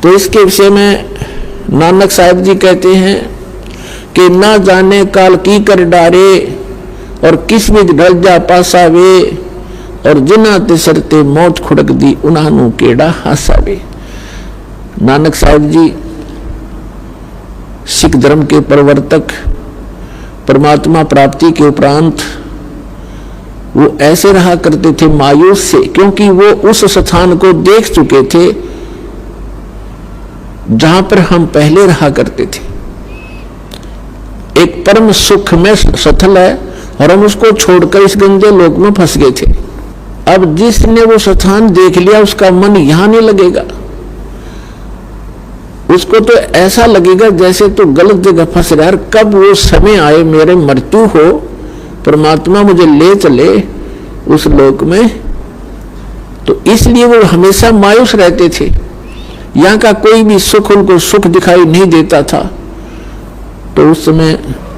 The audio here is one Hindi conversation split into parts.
तो इसके विषय में नानक साहब जी कहते हैं कि ना जाने काल की कर डारे और किस बीच ढल जा पासावे और जिना तिसरते मौत खुड़क दी उन्हानू केड़ा हासावे। नानक साहब जी सिख धर्म के प्रवर्तक, परमात्मा प्राप्ति के उपरांत वो ऐसे रहा करते थे मायूस से, क्योंकि वो उस स्थान को देख चुके थे जहां पर हम पहले रहा करते थे। एक परम सुख में स्थल है और हम उसको छोड़कर इस गंदे लोक में फंस गए थे। अब जिसने वो स्थान देख लिया उसका मन यहां नहीं लगेगा, उसको तो ऐसा लगेगा जैसे तो गलत जगह फंस रहा है। कब वो समय आए मेरे मृत्यु हो, परमात्मा मुझे ले चले उस लोक में, तो इसलिए वो हमेशा मायूस रहते थे। यहाँ का कोई भी सुख उनको सुख दिखाई नहीं देता था। तो उस समय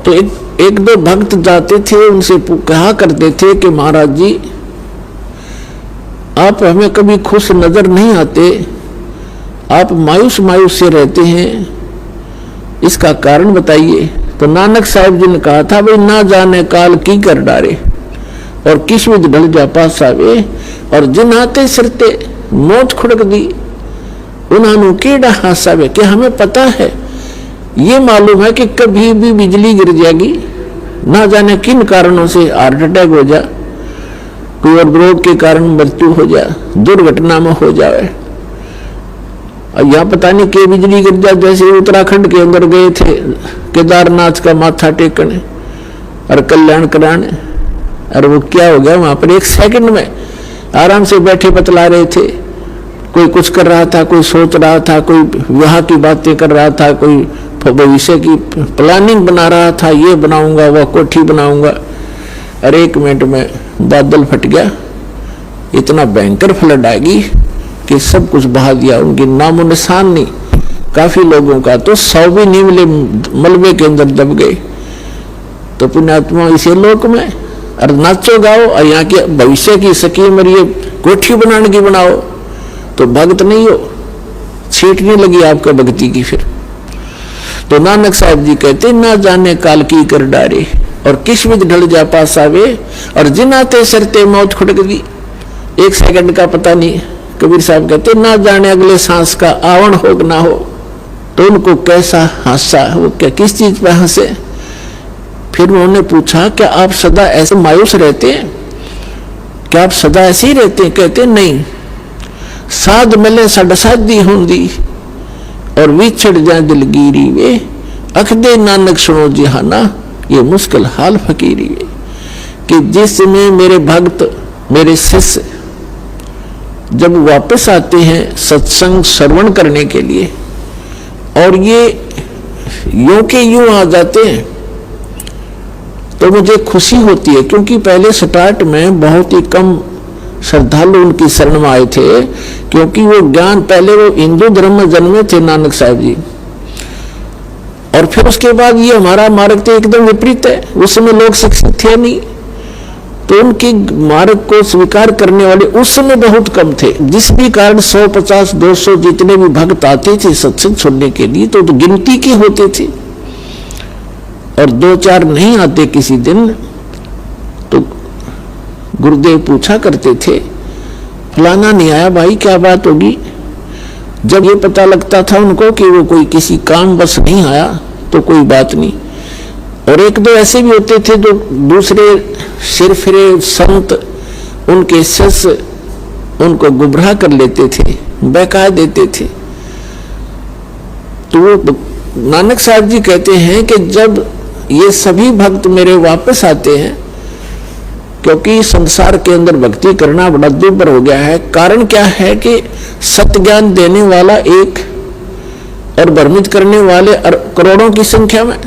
तो एक दो भक्त जाते थे, उनसे कहा करते थे कि महाराज जी आप हमें कभी खुश नजर नहीं आते, आप मायूस मायूस से रहते हैं, इसका कारण बताइए। तो नानक साहब जी ने कहा था भाई ना जाने काल की कर डारे और किस विध ढल जा पासावे और जिन आते सिरते मौत खुड़क दी उन्हानू केड़ा हासावे। कि हमें पता है, ये मालूम है कि कभी भी बिजली गिर जाएगी, ना जाने किन कारणों से हार्ट अटैक हो जा, कोई और रोग के कारण मृत्यु हो जाए, दुर्घटना में हो जाए। और यहाँ पता नहीं कि बिजली गिर जाए, जैसे उत्तराखंड के अंदर गए थे केदारनाथ का माथा टेकने और कल्याण कराने, और वो क्या हो गया वहां पर 1 सेकंड में आराम से बैठे बतला रहे थे। कोई कुछ कर रहा था, कोई सोच रहा था, कोई विवाह की बातें कर रहा था, कोई भविष्य की प्लानिंग बना रहा था, ये बनाऊंगा वह कोठी बनाऊंगा, और 1 मिनट में बादल फट गया। इतना भयंकर फ्लड आएगी कि सब कुछ बहा दिया, उनकी नामो निशान नहीं। काफी लोगों का तो 100 भी नहीं मिले, मलबे के अंदर दब गए। तो पुण्यात्मा इसे लोक में और नाचो गाओ और यहाँ के भविष्य की स्कीम और ये कोठी बनाने की बनाओ, तो भक्त नहीं हो, छीट नहीं लगी आपका भक्ति की। फिर तो नानक साहब जी कहते ना जाने काल की कर डारे और किस विध ढल जा पासावे और जिनाते सरते मौत खुड़क दी। 1 सेकंड का पता नहीं। कबीर साहब कहते ना जाने अगले सांस का आवण हो ना हो। तो उनको कैसा हासा, वो क्या किस चीज पे हंसे। फिर उन्होंने पूछा क्या आप सदा ऐसे मायूस रहते हैं, क्या आप सदा ऐसे ही रहते हैं? कहते नहीं, साध मिले सड साधी होंदी और विछड़ जाए दिलगीरी वे, अख दे नानक सुनो जिहाना ये मुश्किल हाल फकीरी वे। कि जिसमें मेरे भक्त मेरे शिष्य जब वापस आते हैं सत्संग श्रवण करने के लिए और ये यूं के यूं आ जाते हैं, तो मुझे खुशी होती है। क्योंकि पहले स्टार्ट में बहुत ही कम श्रद्धालु उनकी शरण में आए थे, क्योंकि वो ज्ञान पहले वो हिंदू धर्म में जन्मे थे नानक साहब जी, और फिर उसके बाद ये हमारा मार्ग तो एकदम विपरीत है। उस समय लोग शिक्षित थे नहीं, तो उनकी मार्ग को स्वीकार करने वाले उस समय बहुत कम थे, जिस भी कारण 150-200 जितने भी भक्त आते थे सत्संग सुनने के लिए तो गिनती के होते थे, और 2-4 नहीं आते किसी दिन। तो गुरुदेव पूछा करते थे फलाना नहीं आया भाई, क्या बात होगी। जब ये पता लगता था उनको कि वो कोई किसी काम बस नहीं आया तो कोई बात नहीं। और 1-2 ऐसे भी होते थे जो दूसरे सिरफिरे संत उनके शिष्य उनको गुमराह कर लेते थे, बहका देते थे। तो वो नानक साहब जी कहते हैं कि जब ये सभी भक्त मेरे वापस आते हैं, क्योंकि संसार के अंदर भक्ति करना बड़ा दुर्भर हो गया है। कारण क्या है कि सत्य ज्ञान देने वाला एक और भ्रमित करने वाले करोड़ों की संख्या में।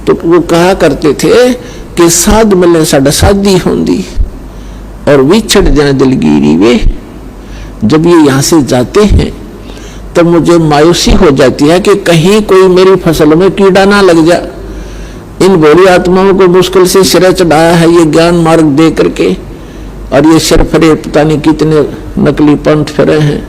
तो वो कहा करते थे कि साध मिले सड साधी होंदी और विछड़ जाए दिलगीरी वे। जब ये यहाँ से जाते हैं तब मुझे मायूसी हो जाती है कि कहीं कोई मेरी फसल में कीड़ा ना लग जाए। इन भोली आत्माओं को मुश्किल से सिर चढ़ाया है ये ज्ञान मार्ग दे करके, और ये सिर फरे पता नहीं कितने नकली पंथ फिरे हैं।